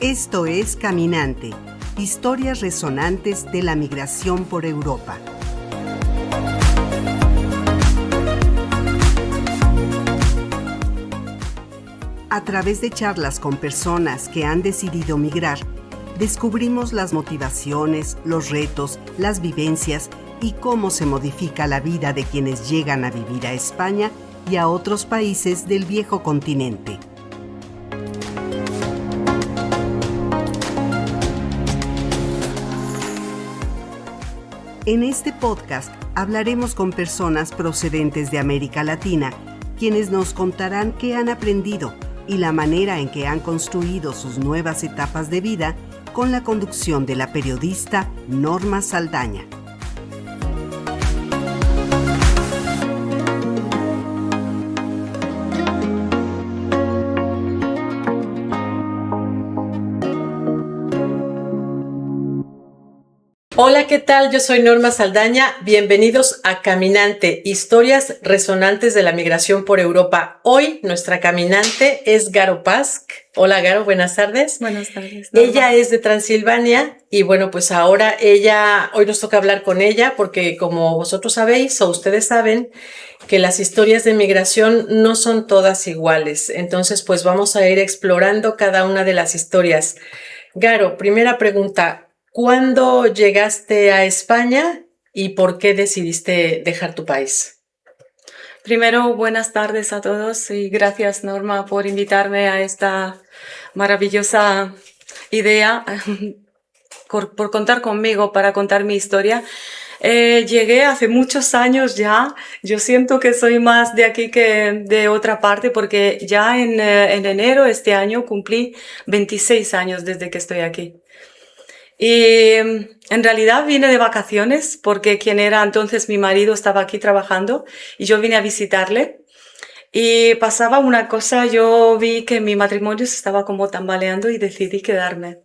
Esto es Caminante, historias resonantes de la migración por Europa. A través de charlas con personas que han decidido migrar, descubrimos las motivaciones, los retos, las vivencias y cómo se modifica la vida de quienes llegan a vivir a España y a otros países del viejo continente. En este podcast hablaremos con personas procedentes de América Latina, quienes nos contarán qué han aprendido y la manera en que han construido sus nuevas etapas de vida con la conducción de la periodista Norma Saldaña. Hola, ¿qué tal? Yo soy Norma Saldaña. Bienvenidos a Caminante, historias resonantes de la migración por Europa. Hoy nuestra caminante es Garo Pask. Hola, Garo, buenas tardes. Buenas tardes, Norma. Ella es de Transilvania y bueno, pues ahora hoy nos toca hablar con ella porque como vosotros sabéis o ustedes saben que las historias de migración no son todas iguales. Entonces, pues vamos a ir explorando cada una de las historias. Garo, primera pregunta. ¿Cuándo llegaste a España y por qué decidiste dejar tu país? Primero, buenas tardes a todos y gracias, Norma, por invitarme a esta maravillosa idea, por contar conmigo para contar mi historia. Llegué hace muchos años ya. Yo siento que soy más de aquí que de otra parte porque ya en enero este año cumplí 26 años desde que estoy aquí. Y en realidad vine de vacaciones porque quien era entonces mi marido estaba aquí trabajando y yo vine a visitarle y pasaba una cosa, yo vi que mi matrimonio se estaba como tambaleando y decidí quedarme.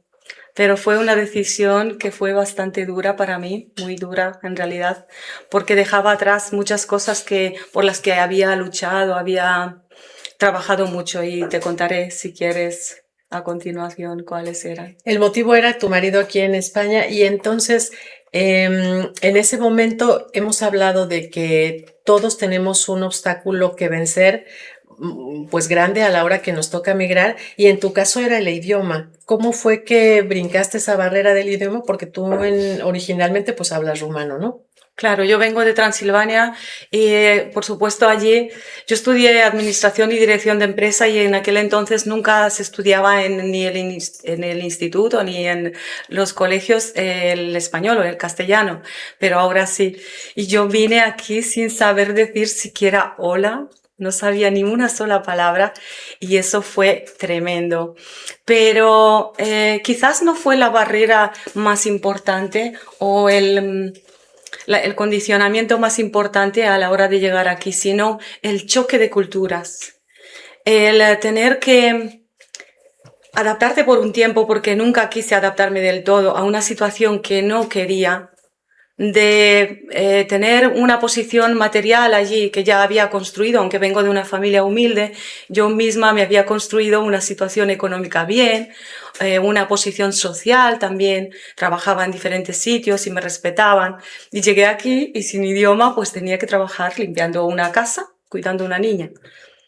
Pero fue una decisión que fue bastante dura para mí, muy dura en realidad, porque dejaba atrás muchas cosas por las que había luchado, había trabajado mucho y te contaré si quieres a continuación cuáles eran. El motivo era tu marido aquí en España y entonces en ese momento hemos hablado de que todos tenemos un obstáculo que vencer, pues grande a la hora que nos toca migrar y en tu caso era el idioma. ¿Cómo fue que brincaste esa barrera del idioma? Porque tú originalmente pues hablas rumano, ¿no? Claro, yo vengo de Transilvania y por supuesto allí yo estudié Administración y Dirección de Empresa y en aquel entonces nunca se estudiaba ni en el instituto ni en los colegios el español o el castellano, pero ahora sí. Y yo vine aquí sin saber decir siquiera hola, no sabía ni una sola palabra y eso fue tremendo. Pero quizás no fue la barrera más importante o el condicionamiento más importante a la hora de llegar aquí, sino el choque de culturas. El tener que adaptarte por un tiempo, porque nunca quise adaptarme del todo a una situación que no quería, de tener una posición material allí que ya había construido, aunque vengo de una familia humilde, yo misma me había construido una situación económica bien, una posición social también, trabajaba en diferentes sitios y me respetaban. Y llegué aquí y sin idioma pues tenía que trabajar limpiando una casa, cuidando a una niña.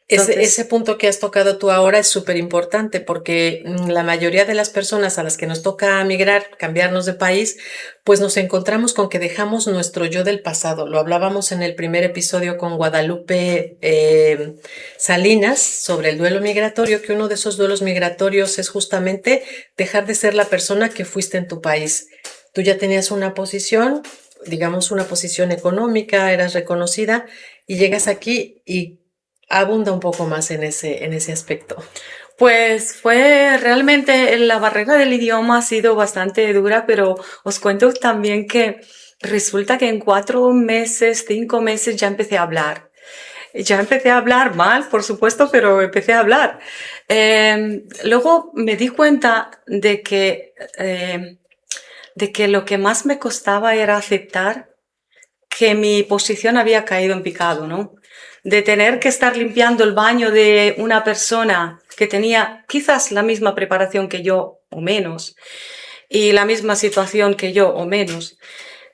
Ese punto que has tocado tú ahora es súper importante porque la mayoría de las personas a las que nos toca migrar, cambiarnos de país, pues nos encontramos con que dejamos nuestro yo del pasado. Lo hablábamos en el primer episodio con Guadalupe Salinas sobre el duelo migratorio, que uno de esos duelos migratorios es justamente dejar de ser la persona que fuiste en tu país. Tú ya tenías una posición, digamos una posición económica, eras reconocida y llegas aquí y abunda un poco más en ese aspecto. Pues fue realmente la barrera del idioma ha sido bastante dura, pero os cuento también que resulta que en 4 meses, 5 meses ya empecé a hablar. Ya empecé a hablar mal, por supuesto, pero empecé a hablar. Luego me di cuenta de que lo que más me costaba era aceptar que mi posición había caído en picado, ¿no? De tener que estar limpiando el baño de una persona que tenía quizás la misma preparación que yo o menos, y la misma situación que yo o menos.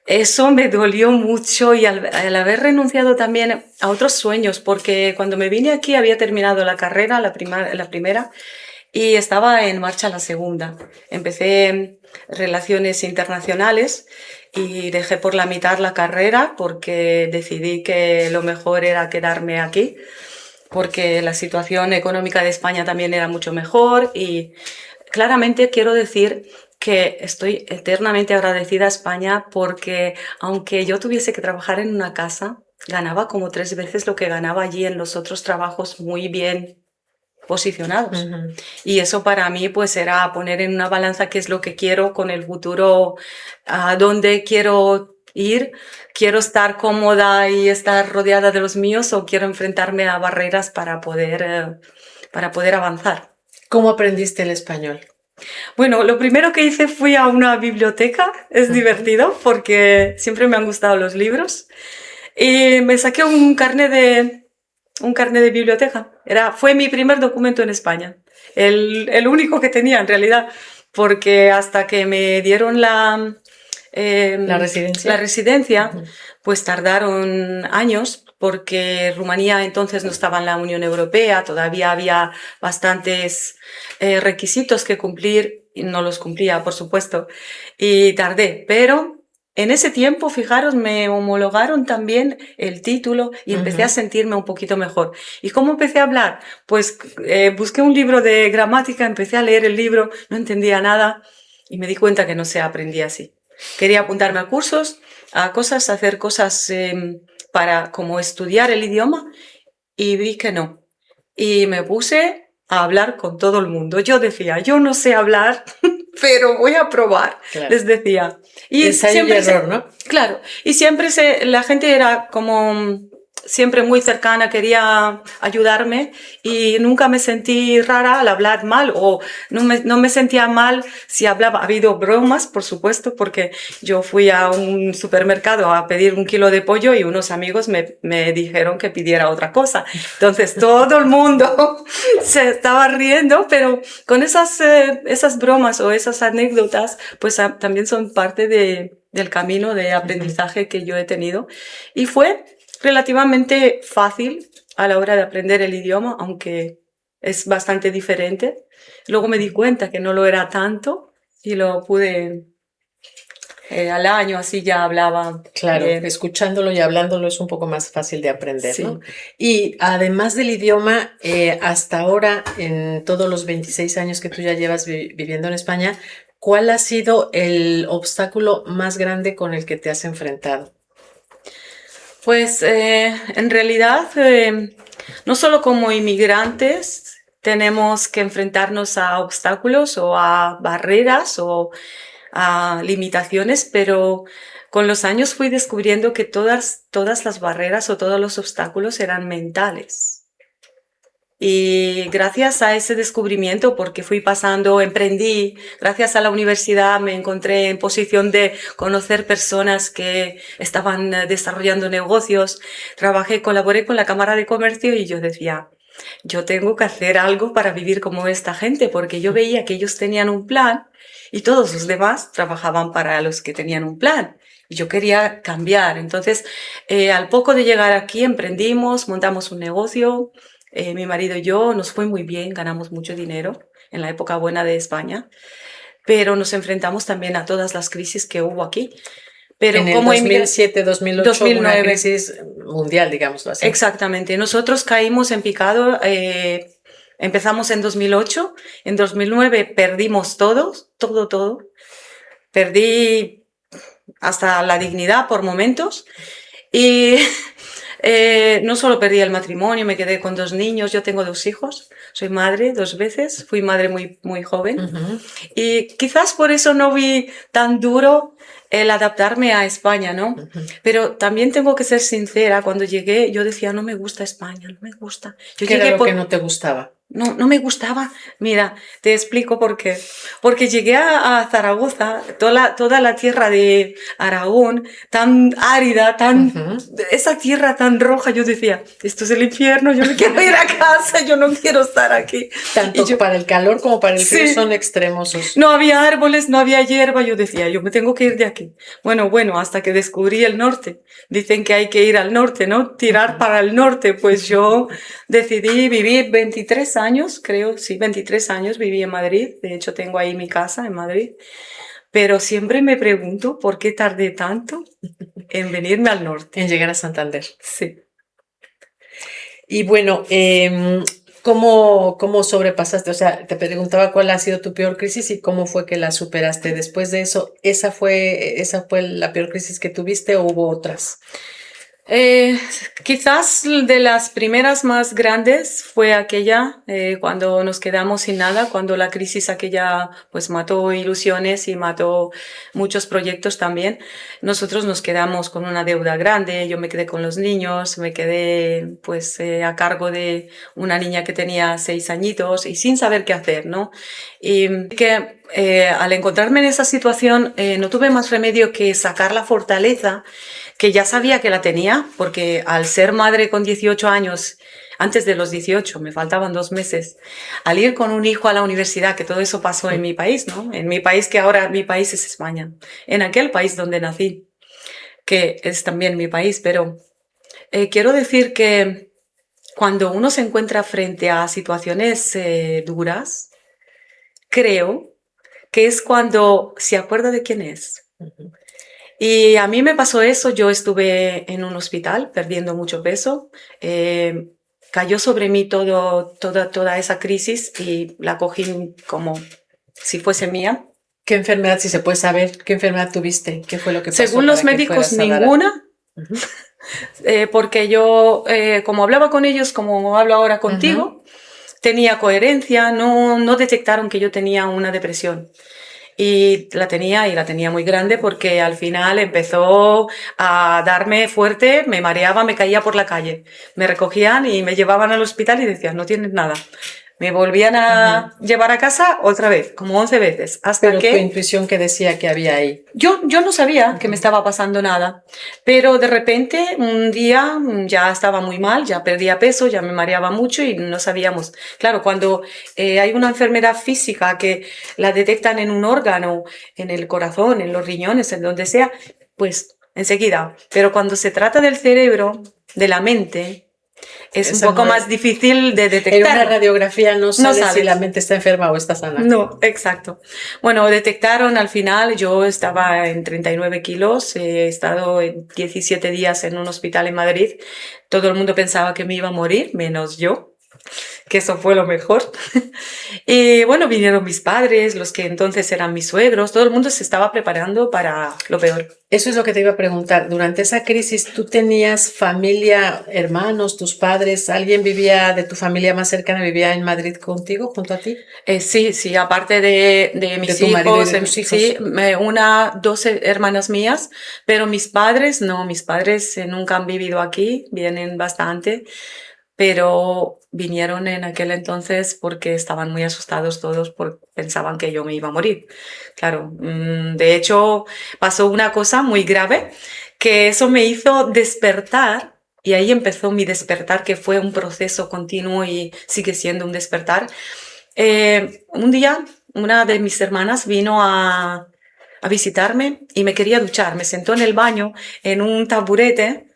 Eso me dolió mucho y al haber renunciado también a otros sueños, porque cuando me vine aquí había terminado la carrera, la primera, y estaba en marcha la segunda. Empecé relaciones internacionales y dejé por la mitad la carrera porque decidí que lo mejor era quedarme aquí, porque la situación económica de España también era mucho mejor y claramente quiero decir que estoy eternamente agradecida a España porque aunque yo tuviese que trabajar en una casa, ganaba como 3 veces lo que ganaba allí en los otros trabajos muy bien posicionados. Ujú. Y eso para mí pues era poner en una balanza qué es lo que quiero con el futuro, a dónde quiero ir, quiero estar cómoda y estar rodeada de los míos o quiero enfrentarme a barreras para poder avanzar. ¿Cómo aprendiste el español? Bueno, lo primero que hice fui a una biblioteca, es divertido porque siempre me han gustado los libros y me saqué un carnet de biblioteca. Fue mi primer documento en España, el único que tenía en realidad, porque hasta que me dieron ¿La la residencia? residencia, Ujú. pues tardaron años porque Rumanía entonces no estaba en la Unión Europea, todavía había bastantes requisitos que cumplir y no los cumplía, por supuesto, y tardé, pero en ese tiempo, fijaros, me homologaron también el título y empecé a Ujú. sentirme un poquito mejor. ¿Y cómo empecé a hablar? Pues busqué un libro de gramática, empecé a leer el libro, no entendía nada y me di cuenta que no se aprendía así. Quería apuntarme a cursos, a cosas, a hacer cosas para como estudiar el idioma y vi que no. Y me puse a hablar con todo el mundo. Yo decía, yo no sé hablar, pero voy a probar, Claro. les decía. Y Ensayo y error, ¿no? claro, y siempre la gente era como siempre muy cercana, quería ayudarme y nunca me sentí rara al hablar mal o no me sentía mal si hablaba. Ha habido bromas, por supuesto, porque yo fui a un supermercado a pedir 1 kilo de pollo y unos amigos me dijeron que pidiera otra cosa. Entonces todo el mundo se estaba riendo, pero con esas bromas o esas anécdotas, pues también son parte del camino de aprendizaje que yo he tenido. Y fue relativamente fácil a la hora de aprender el idioma, aunque es bastante diferente. Luego me di cuenta que no lo era tanto y lo pude, al año así ya hablaba Claro, bien. escuchándolo y hablándolo es un poco más fácil de aprender, ¿no? Sí. Y además del idioma, hasta ahora, en todos los 26 años que tú ya llevas viviendo en España, ¿cuál ha sido el obstáculo más grande con el que te has enfrentado? Pues en realidad, no solo como inmigrantes tenemos que enfrentarnos a obstáculos o a barreras o a limitaciones, pero con los años fui descubriendo que todas las barreras o todos los obstáculos eran mentales. Y gracias a ese descubrimiento, porque fui pasando, emprendí, gracias a la universidad me encontré en posición de conocer personas que estaban desarrollando negocios, colaboré con la Cámara de Comercio y yo decía, yo tengo que hacer algo para vivir como esta gente, porque yo veía que ellos tenían un plan y todos los demás trabajaban para los que tenían un plan. Y yo quería cambiar. Entonces, al poco de llegar aquí, emprendimos, montamos un negocio. Mi marido y yo nos fue muy bien, ganamos mucho dinero en la época buena de España, pero nos enfrentamos también a todas las crisis que hubo aquí. Pero En el como 2007-2008, 2009. una crisis mundial, digámoslo así. Exactamente. Nosotros caímos en picado, empezamos en 2008, en 2009 perdimos todo. Perdí hasta la dignidad por momentos y no solo perdí el matrimonio, me quedé con 2 niños, yo tengo 2 hijos, soy madre 2 veces, fui madre muy, muy joven. Ujú. Y quizás por eso no vi tan duro el adaptarme a España, ¿no? Ujú. Pero también tengo que ser sincera, cuando llegué yo decía, no me gusta España, no me gusta. Yo ¿Qué era llegué lo que no te gustaba? no me gustaba. Mira, te explico por qué. Porque llegué a Zaragoza, toda la tierra de Aragón, tan árida, Ujú. esa tierra tan roja, yo decía, esto es el infierno, yo me quiero ir a casa, yo no quiero estar aquí. Y Tanto yo, para el calor como para el frío sí, son extremosos. no había árboles, no había hierba, yo decía, yo me tengo que ir de aquí. Bueno, hasta que descubrí el norte. Dicen que hay que ir al norte, ¿no? Tirar Ujú. para el norte. Pues yo decidí vivir 23 años, creo, sí, 23 años viví en Madrid. De hecho, tengo ahí mi casa en Madrid. Pero siempre me pregunto por qué tardé tanto en venirme al norte. En llegar a Santander. Sí. Y bueno, ¿cómo sobrepasaste? O sea, te preguntaba cuál ha sido tu peor crisis y cómo fue que la superaste. Después de eso, ¿esa fue la peor crisis que tuviste o hubo otras? Quizás de las primeras más grandes fue aquella cuando nos quedamos sin nada, cuando la crisis aquella pues mató ilusiones y mató muchos proyectos también. Nosotros nos quedamos con una deuda grande, yo me quedé con los niños, me quedé pues a cargo de una niña que tenía 6 añitos y sin saber qué hacer, ¿no? Y que al encontrarme en esa situación no tuve más remedio que sacar la fortaleza que ya sabía que la tenía, porque al ser madre con 18 años, antes de los 18, me faltaban 2 meses, al ir con un hijo a la universidad, que todo eso pasó en mi país, ¿no? En mi país, que ahora mi país es España, en aquel país donde nací, que es también mi país, pero quiero decir que cuando uno se encuentra frente a situaciones duras, creo que es cuando se acuerda de quién es. Ujú. Y a mí me pasó eso, yo estuve en un hospital perdiendo mucho peso, eh, cayó sobre mí toda esa crisis y la cogí como si fuese mía. ¿Qué enfermedad, si se puede saber, qué enfermedad tuviste? ¿Qué fue lo que pasó Según los para que médicos, fueras a dar a... ninguna, Ujú. porque yo, como hablaba con ellos, como hablo ahora Ujú. contigo, tenía coherencia, no detectaron que yo tenía una depresión. Y la tenía muy grande porque al final empezó a darme fuerte, me mareaba, me caía por la calle. Me recogían y me llevaban al hospital y decían, no tienes nada. Me volvían Ujú. a llevar a casa otra vez, como 11 veces, hasta Pero tu que intuición que decía que había ahí. yo no sabía que me Ujú. estaba pasando nada, pero de repente un día ya estaba muy mal, ya perdía peso, ya me mareaba mucho y no sabíamos. Claro, cuando hay una enfermedad física que la detectan en un órgano, en el corazón, en los riñones, en donde sea, pues enseguida. Pero cuando se trata del cerebro, de la mente, es un Esa poco no más es- difícil de En una detectar. radiografía no No sale si la sabes. mente está enferma o está sana. No, exacto. Bueno, detectaron al final, yo estaba en 39 kilos, he estado en 17 días en un hospital en Madrid. Todo el mundo pensaba que me iba a morir, menos yo, que eso fue lo mejor. Y bueno, vinieron mis padres, los que entonces eran mis suegros, todo el mundo se estaba preparando para lo peor. Eso es lo que te iba a preguntar. Durante esa crisis, ¿tú tenías familia, hermanos, tus padres? ¿Alguien vivía de tu familia más cercana, vivía en Madrid contigo, junto a ti? Sí, aparte de De mis tu marido y hijos, de tus sí, hijos. dos hermanas mías, pero mis padres no, mis padres nunca han vivido aquí, vienen bastante, pero vinieron en aquel entonces porque estaban muy asustados todos, porque pensaban que yo me iba a morir. Claro, de hecho pasó una cosa muy grave, que eso me hizo despertar. Y ahí empezó mi despertar, que fue un proceso continuo y sigue siendo un despertar. Un día una de mis hermanas vino a visitarme y me quería duchar. Me sentó en el baño en un taburete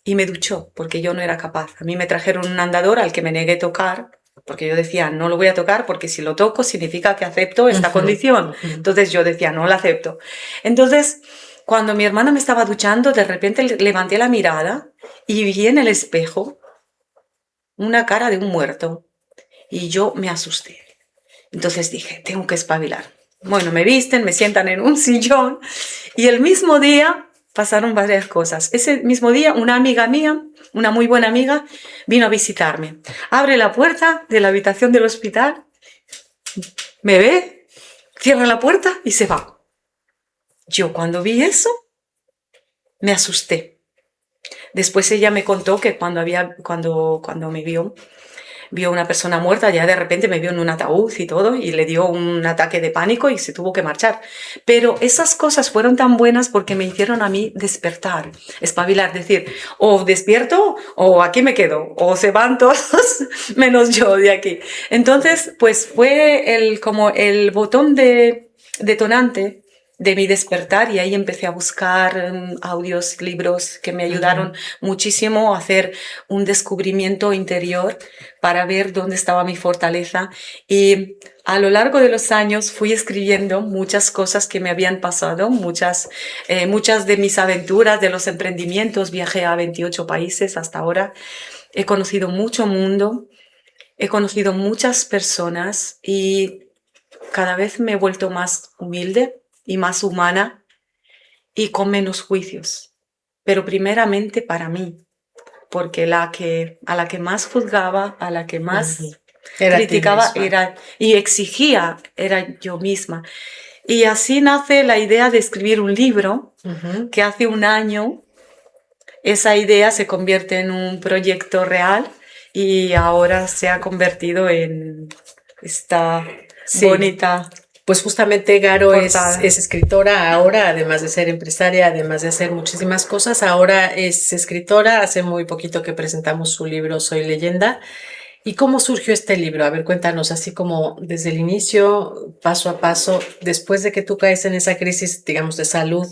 y me duchó porque yo no era capaz. A mí me trajeron un andador al que me negué a tocar porque yo decía, no lo voy a tocar porque si lo toco significa que acepto esta Ujú, condición. ujú. Entonces yo decía, no la acepto. Entonces, cuando mi hermana me estaba duchando, de repente levanté la mirada y vi en el espejo una cara de un muerto y yo me asusté. Entonces dije, tengo que espabilar. Bueno, me visten, me sientan en un sillón y el mismo día pasaron varias cosas. Ese mismo día una amiga mía, una muy buena amiga, vino a visitarme. Abre la puerta de la habitación del hospital, me ve, cierra la puerta y se va. Yo cuando vi eso, me asusté. Después ella me contó que cuando me vio, vio una persona muerta, ya de repente me vio en un ataúd y todo, y le dio un ataque de pánico y se tuvo que marchar. Pero esas cosas fueron tan buenas porque me hicieron a mí despertar, espabilar, decir, o despierto o aquí me quedo, o se van todos menos yo de aquí. Entonces, pues fue como el botón detonante de mi despertar, y ahí empecé a buscar audios, libros que me ayudaron muchísimo a hacer un descubrimiento interior para ver dónde estaba mi fortaleza. Y a lo largo de los años fui escribiendo muchas cosas que me habían pasado, muchas de mis aventuras, de los emprendimientos. Viajé a 28 países hasta ahora, he conocido mucho mundo, he conocido muchas personas y cada vez me he vuelto más humilde y más humana y con menos juicios. Pero primeramente para mí, porque a la que más juzgaba, a la que más criticaba y exigía era yo misma. Y así nace la idea de escribir un libro, que hace un año esa idea se convierte en un proyecto real y ahora se ha convertido en esta bonita... Pues justamente Garo es escritora ahora, además de ser empresaria, además de hacer muchísimas cosas. Ahora es escritora, hace muy poquito que presentamos su libro Soy Leyenda. ¿Y cómo surgió este libro? A ver, cuéntanos, así como desde el inicio, paso a paso, después de que tú caes en esa crisis, digamos, de salud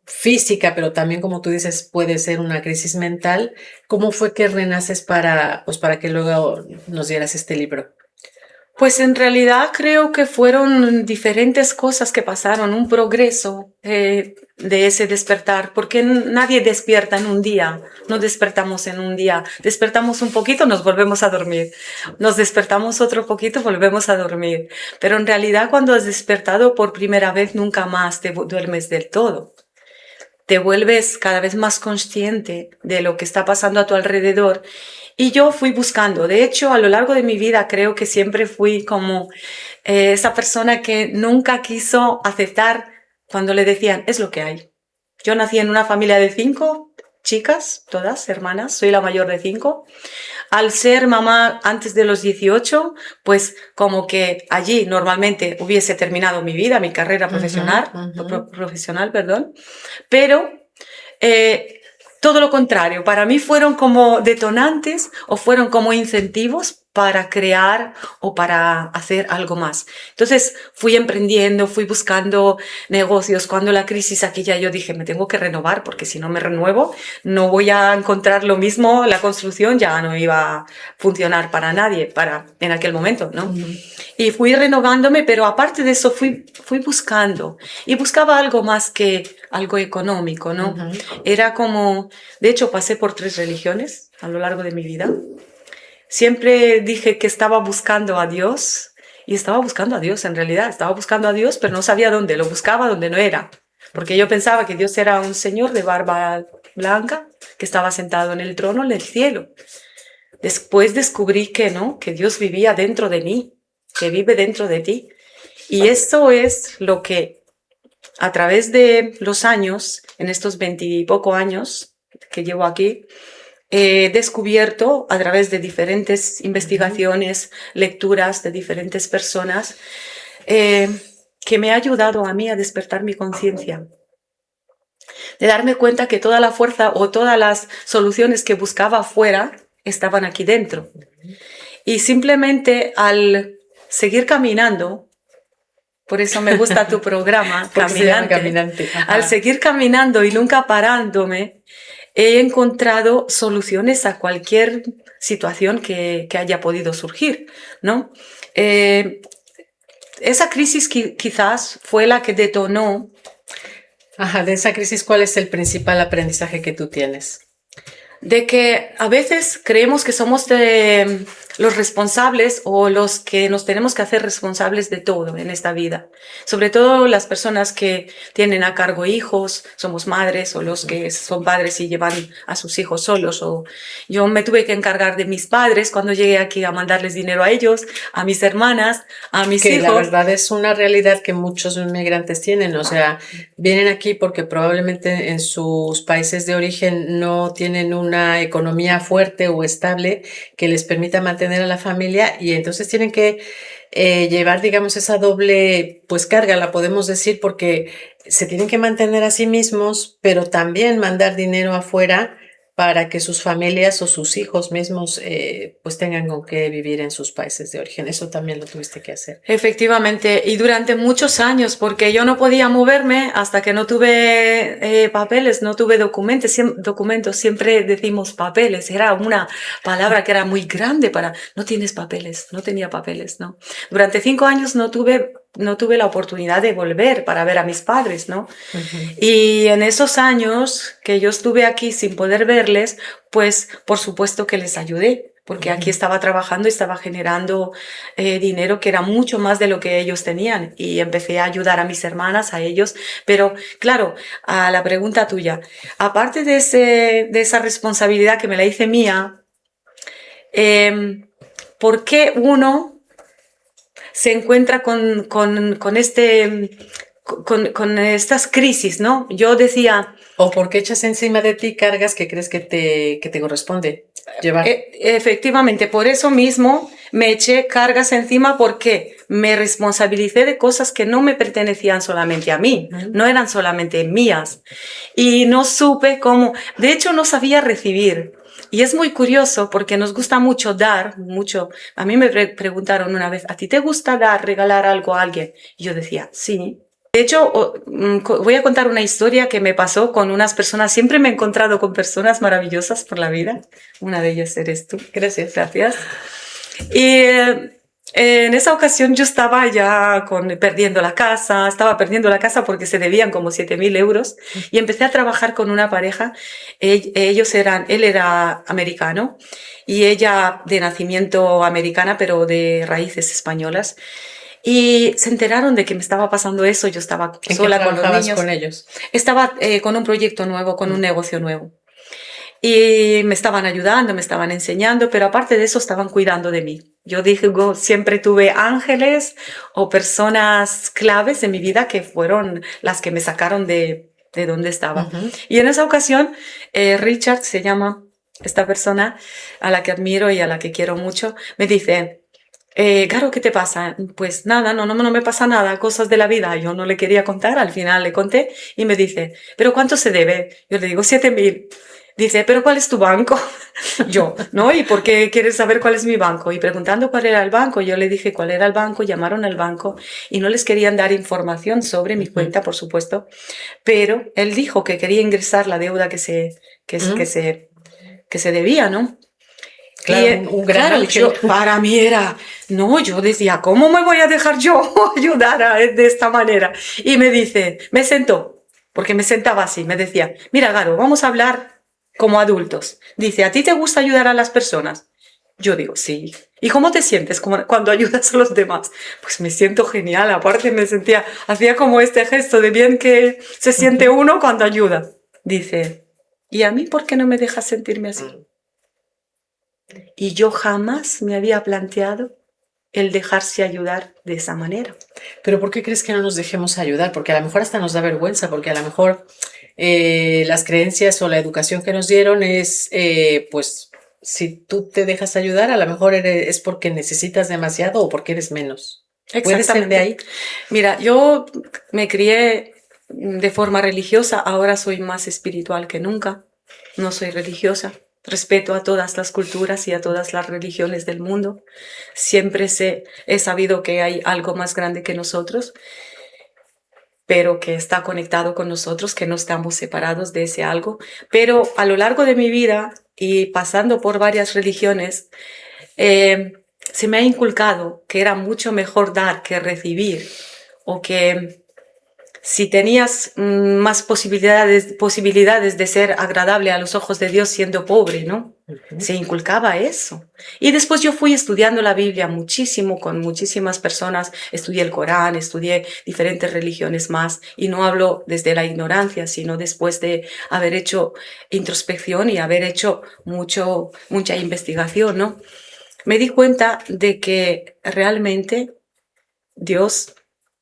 física, pero también, como tú dices, puede ser una crisis mental. ¿Cómo fue que renaces para que luego nos dieras este libro? Pues en realidad creo que fueron diferentes cosas que pasaron, un progreso de ese despertar, porque nadie despierta en un día, no despertamos en un día, despertamos un poquito, nos volvemos a dormir, nos despertamos otro poquito, volvemos a dormir, pero en realidad cuando has despertado por primera vez nunca más te duermes del todo. Te vuelves cada vez más consciente de lo que está pasando a tu alrededor. Y yo fui buscando. De hecho, a lo largo de mi vida creo que siempre fui como esa persona que nunca quiso aceptar cuando le decían, es lo que hay. Yo nací en una familia de 5 chicas, todas hermanas, soy la mayor de 5. Al ser mamá antes de los 18, pues como que allí normalmente hubiese terminado mi vida, mi carrera profesional, pero todo lo contrario, para mí fueron como detonantes o fueron como incentivos para crear o para hacer algo más. Entonces fui emprendiendo, fui buscando negocios. Cuando la crisis aquella yo dije, me tengo que renovar porque si no me renuevo no voy a encontrar lo mismo, la construcción ya no iba a funcionar para nadie en aquel momento, ¿no? Y fui renovándome, pero aparte de eso fui buscando y buscaba algo más que algo económico, ¿no? Era como, de hecho pasé por 3 religiones a lo largo de mi vida. Siempre dije que estaba buscando a Dios y estaba buscando a Dios en realidad. Estaba buscando a Dios, pero no sabía dónde. Lo buscaba donde no era. Porque yo pensaba que Dios era un señor de barba blanca que estaba sentado en el trono en el cielo. Después descubrí que no, que Dios vivía dentro de mí, que vive dentro de ti. Y esto es lo que a través de los años, en estos 20 y poco años que llevo aquí, he descubierto a través de diferentes investigaciones, lecturas de diferentes personas, que me ha ayudado a mí a despertar mi conciencia. De darme cuenta que toda la fuerza o todas las soluciones que buscaba afuera estaban aquí dentro. Y simplemente al seguir caminando, por eso me gusta tu programa, Caminante. Al seguir caminando y nunca parándome, he encontrado soluciones a cualquier situación que haya podido surgir, ¿no? Esa crisis quizás fue la que detonó. De esa crisis, ¿cuál es el principal aprendizaje que tú tienes? De que a veces creemos que somos los responsables o los que nos tenemos que hacer responsables de todo en esta vida. Sobre todo las personas que tienen a cargo hijos, somos madres, o los que son padres y llevan a sus hijos solos. O yo me tuve que encargar de mis padres cuando llegué aquí a mandarles dinero a ellos, a mis hermanas, a mis Que hijos. la verdad es una realidad que muchos inmigrantes tienen, o sea, vienen aquí porque probablemente en sus países de origen no tienen una economía fuerte o estable que les permita mantener a la familia y entonces tienen que llevar, digamos, esa doble, pues carga, la podemos decir, porque se tienen que mantener a sí mismos, pero también mandar dinero afuera para que sus familias o sus hijos mismos pues tengan con qué vivir en sus países de origen. Eso también lo tuviste que hacer. Efectivamente, y durante muchos años, porque yo no podía moverme hasta que no tuve papeles, no tuve documentos, siempre decimos papeles, era una palabra que era muy grande para, no tienes papeles, no tenía papeles, ¿no? Durante 5 años no tuve la oportunidad de volver para ver a mis padres, ¿no? Y en esos años que yo estuve aquí sin poder verles, pues por supuesto que les ayudé, porque aquí estaba trabajando y estaba generando dinero que era mucho más de lo que ellos tenían. Y empecé a ayudar a mis hermanas, a ellos. Pero claro, a la pregunta tuya, aparte de esa responsabilidad que me la hice mía, ¿por qué uno se encuentra con estas crisis, ¿no? Yo decía... ¿O porque echas encima de ti cargas que crees que te corresponde llevar? Efectivamente, por eso mismo me eché cargas encima porque me responsabilicé de cosas que no me pertenecían solamente a mí, no eran solamente mías. Y no supe cómo, de hecho no sabía recibir. Y es muy curioso porque nos gusta mucho dar, mucho. A mí me preguntaron una vez, ¿a ti te gusta dar, regalar algo a alguien? Y yo decía, sí. De hecho, voy a contar una historia que me pasó con unas personas. Siempre me he encontrado con personas maravillosas por la vida. Una de ellas eres tú. Gracias, gracias. Y en esa ocasión yo estaba ya perdiendo la casa. Estaba perdiendo la casa porque se debían como 7.000 euros. Y empecé a trabajar con una pareja. Él era americano y ella de nacimiento americana, pero de raíces españolas. Y se enteraron de que me estaba pasando eso. Yo estaba sola con los niños. ¿Con ellos? Estaba con un proyecto nuevo, con un negocio nuevo. Y me estaban ayudando, me estaban enseñando, pero aparte de eso estaban cuidando de mí. Yo siempre tuve ángeles o personas claves en mi vida que fueron las que me sacaron de donde estaba. Y en esa ocasión, Richard se llama esta persona a la que admiro y a la que quiero mucho, me dice... Caro, ¿qué te pasa? Pues nada, no me pasa nada, cosas de la vida. Yo no le quería contar, al final le conté y me dice, ¿pero cuánto se debe? Yo le digo, 7.000. Dice, ¿pero cuál es tu banco? Yo, ¿no? ¿Y por qué quieres saber cuál es mi banco? Y preguntando cuál era el banco, yo le dije cuál era el banco, llamaron al banco y no les querían dar información sobre mi cuenta, por supuesto, pero él dijo que quería ingresar la deuda que se debía, ¿no? Claro, un gran ángel. Para mí era, no, yo decía, ¿cómo me voy a dejar yo ayudar de esta manera? Y me sentó, porque me sentaba así, me decía, mira, Garo, vamos a hablar como adultos. Dice, ¿a ti te gusta ayudar a las personas? Yo digo, sí. ¿Y cómo te sientes cuando ayudas a los demás? Pues me siento genial, aparte hacía como este gesto de bien que se siente uno cuando ayuda. Dice, ¿y a mí por qué no me dejas sentirme así? Y yo jamás me había planteado el dejarse ayudar de esa manera. ¿Pero por qué crees que no nos dejemos ayudar? Porque a lo mejor hasta nos da vergüenza, porque a lo mejor las creencias o la educación que nos dieron es, pues, si tú te dejas ayudar, a lo mejor es porque necesitas demasiado o porque eres menos. ¿Puede ser de ahí? Mira, yo me crié de forma religiosa, ahora soy más espiritual que nunca, no soy religiosa. Respeto a todas las culturas y a todas las religiones del mundo. Siempre he sabido que hay algo más grande que nosotros, pero que está conectado con nosotros, que no estamos separados de ese algo. Pero a lo largo de mi vida y pasando por varias religiones, se me ha inculcado que era mucho mejor dar que recibir, o que si tenías más posibilidades de ser agradable a los ojos de Dios siendo pobre, ¿no? Se inculcaba eso. Y después yo fui estudiando la Biblia muchísimo, con muchísimas personas. Estudié el Corán, estudié diferentes religiones más. Y no hablo desde la ignorancia, sino después de haber hecho introspección y haber hecho mucha investigación, ¿no? Me di cuenta de que realmente Dios,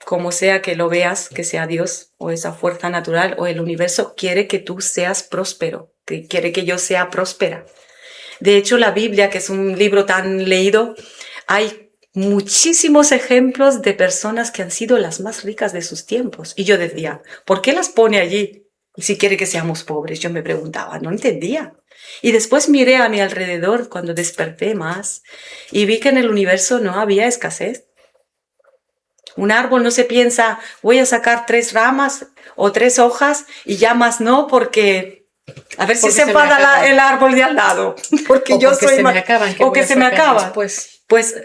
como sea que lo veas, que sea Dios o esa fuerza natural o el universo, quiere que tú seas próspero, que quiere que yo sea próspera. De hecho, la Biblia, que es un libro tan leído, hay muchísimos ejemplos de personas que han sido las más ricas de sus tiempos. Y yo decía, ¿por qué las pone allí si quiere que seamos pobres? Yo me preguntaba, no entendía. Y después miré a mi alrededor cuando desperté más y vi que en el universo no había escasez. Un árbol no se piensa, voy a sacar 3 ramas o 3 hojas y ya más no, porque a ver si se enfada el árbol de al lado. Porque o yo porque soy se me acaban. O que se me acaba. Pues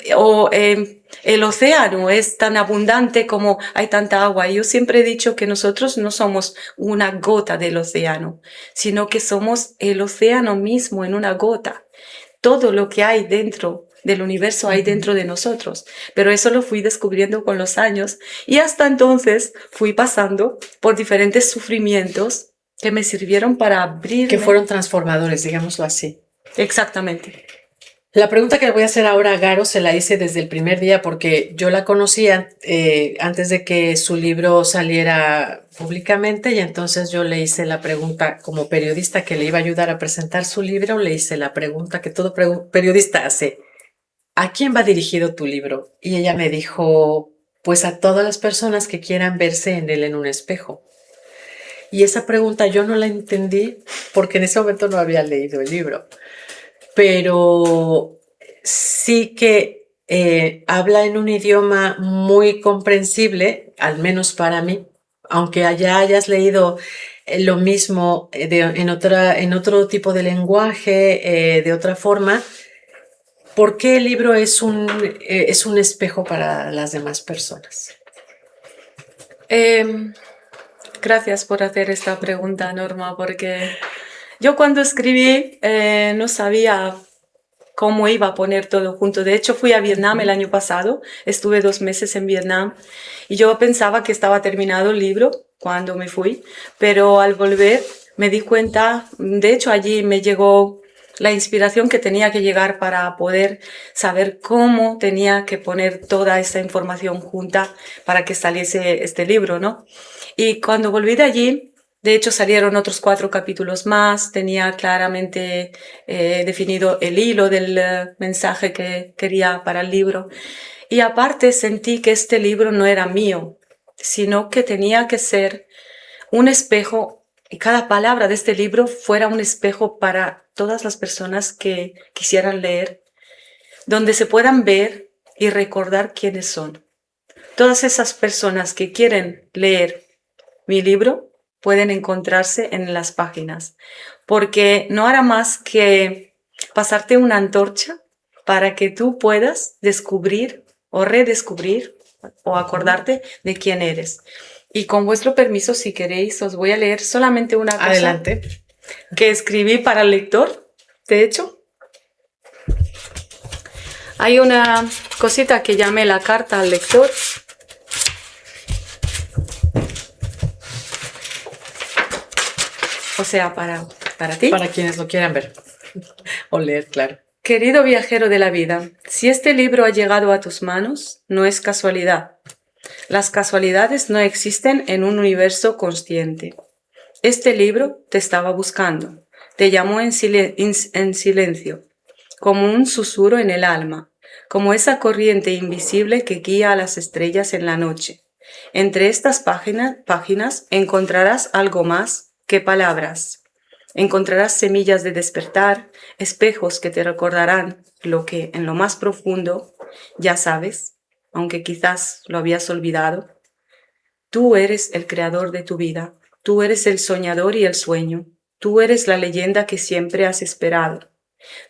El océano es tan abundante como hay tanta agua. Y yo siempre he dicho que nosotros no somos una gota del océano, sino que somos el océano mismo en una gota. Todo lo que hay dentro del universo hay dentro de nosotros, pero eso lo fui descubriendo con los años y hasta entonces fui pasando por diferentes sufrimientos que me sirvieron para abrirme. Que fueron transformadores, digámoslo así. Exactamente. La pregunta que le voy a hacer ahora a Garo se la hice desde el primer día porque yo la conocía antes de que su libro saliera públicamente y entonces yo le hice la pregunta como periodista que le iba a ayudar a presentar su libro, le hice la pregunta que todo periodista hace. ¿A quién va dirigido tu libro? Y ella me dijo, pues a todas las personas que quieran verse en él en un espejo. Y esa pregunta yo no la entendí porque en ese momento no había leído el libro. Pero sí que habla en un idioma muy comprensible, al menos para mí, aunque ya hayas leído lo mismo en otro tipo de lenguaje, de otra forma. ¿Por qué el libro es un espejo para las demás personas? Gracias por hacer esta pregunta, Norma, porque yo cuando escribí no sabía cómo iba a poner todo junto. De hecho, fui a Vietnam el año pasado, estuve 2 meses en Vietnam y yo pensaba que estaba terminado el libro cuando me fui, pero al volver me di cuenta, de hecho allí me llegó la inspiración que tenía que llegar para poder saber cómo tenía que poner toda esa información junta para que saliese este libro, ¿no? Y cuando volví de allí, de hecho salieron otros 4 capítulos más, tenía claramente definido el hilo del mensaje que quería para el libro. Y aparte sentí que este libro no era mío, sino que tenía que ser un espejo y cada palabra de este libro fuera un espejo para todas las personas que quisieran leer, donde se puedan ver y recordar quiénes son. Todas esas personas que quieren leer mi libro pueden encontrarse en las páginas, porque no hará más que pasarte una antorcha para que tú puedas descubrir o redescubrir o acordarte de quién eres. Y con vuestro permiso, si queréis, os voy a leer solamente una cosa. Adelante. Que escribí para el lector, de hecho. Hay una cosita que llamé la carta al lector. O sea, para ti. Para quienes lo quieran ver o leer, claro. Querido viajero de la vida, si este libro ha llegado a tus manos, no es casualidad. Las casualidades no existen en un universo consciente. Este libro te estaba buscando, te llamó en silencio, como un susurro en el alma, como esa corriente invisible que guía a las estrellas en la noche. Entre estas páginas encontrarás algo más que palabras. Encontrarás semillas de despertar, espejos que te recordarán lo que en lo más profundo ya sabes, aunque quizás lo habías olvidado. Tú eres el creador de tu vida, tú eres el soñador y el sueño, tú eres la leyenda que siempre has esperado.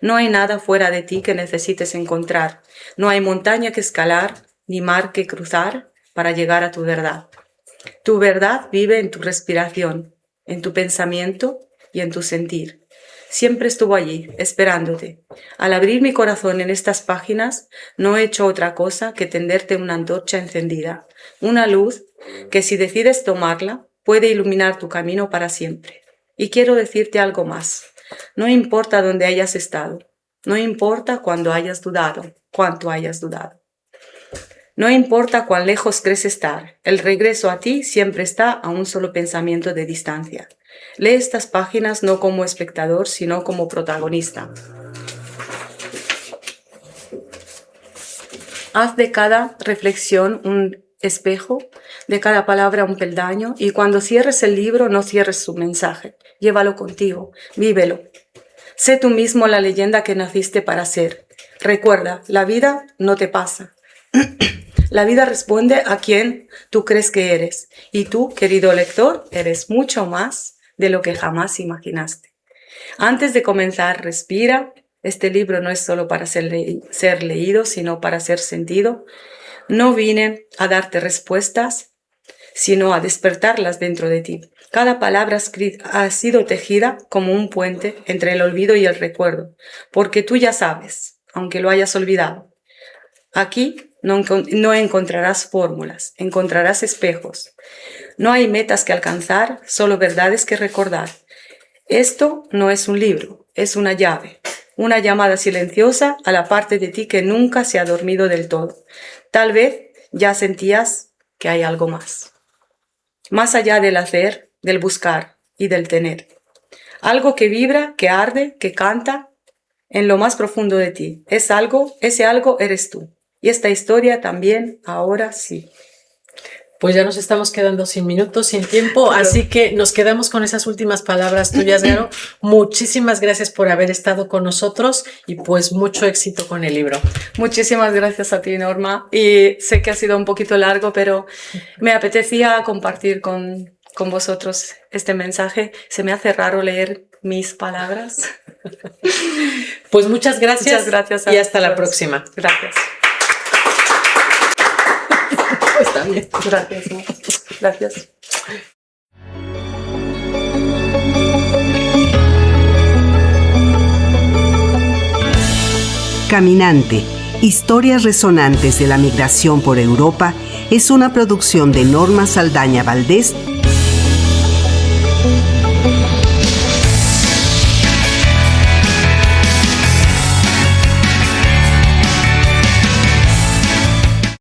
No hay nada fuera de ti que necesites encontrar, no hay montaña que escalar, ni mar que cruzar para llegar a tu verdad. Tu verdad vive en tu respiración, en tu pensamiento y en tu sentir. Siempre estuvo allí, esperándote. Al abrir mi corazón en estas páginas, no he hecho otra cosa que tenderte una antorcha encendida, una luz que si decides tomarla, puede iluminar tu camino para siempre. Y quiero decirte algo más. No importa dónde hayas estado, no importa cuánto hayas dudado. No importa cuán lejos crees estar, el regreso a ti siempre está a un solo pensamiento de distancia. Lee estas páginas no como espectador, sino como protagonista. Haz de cada reflexión un espejo, de cada palabra un peldaño, y cuando cierres el libro no cierres su mensaje. Llévalo contigo, vívelo. Sé tú mismo la leyenda que naciste para ser. Recuerda, la vida no te pasa. La vida responde a quien tú crees que eres. Y tú, querido lector, eres mucho más de lo que jamás imaginaste. Antes de comenzar, respira. Este libro no es solo para ser leído, sino para ser sentido. No vine a darte respuestas, sino a despertarlas dentro de ti. Cada palabra escrita ha sido tejida como un puente entre el olvido y el recuerdo, porque tú ya sabes, aunque lo hayas olvidado. Aquí no encontrarás fórmulas, encontrarás espejos. No hay metas que alcanzar, solo verdades que recordar. Esto no es un libro, es una llave, una llamada silenciosa a la parte de ti que nunca se ha dormido del todo. Tal vez ya sentías que hay algo más. Más allá del hacer, del buscar y del tener. Algo que vibra, que arde, que canta en lo más profundo de ti. Ese algo eres tú. Y esta historia también, ahora sí. Pues ya nos estamos quedando sin minutos, sin tiempo, así que nos quedamos con esas últimas palabras tuyas, Garo. Muchísimas gracias por haber estado con nosotros y pues mucho éxito con el libro. Muchísimas gracias a ti, Norma. Y sé que ha sido un poquito largo, pero me apetecía compartir con vosotros este mensaje. Se me hace raro leer mis palabras. Pues muchas gracias. Muchas gracias y hasta la próxima. Gracias. Pues también. Gracias. Gracias. Caminante, historias resonantes de la migración por Europa, es una producción de Norma Saldaña Valdés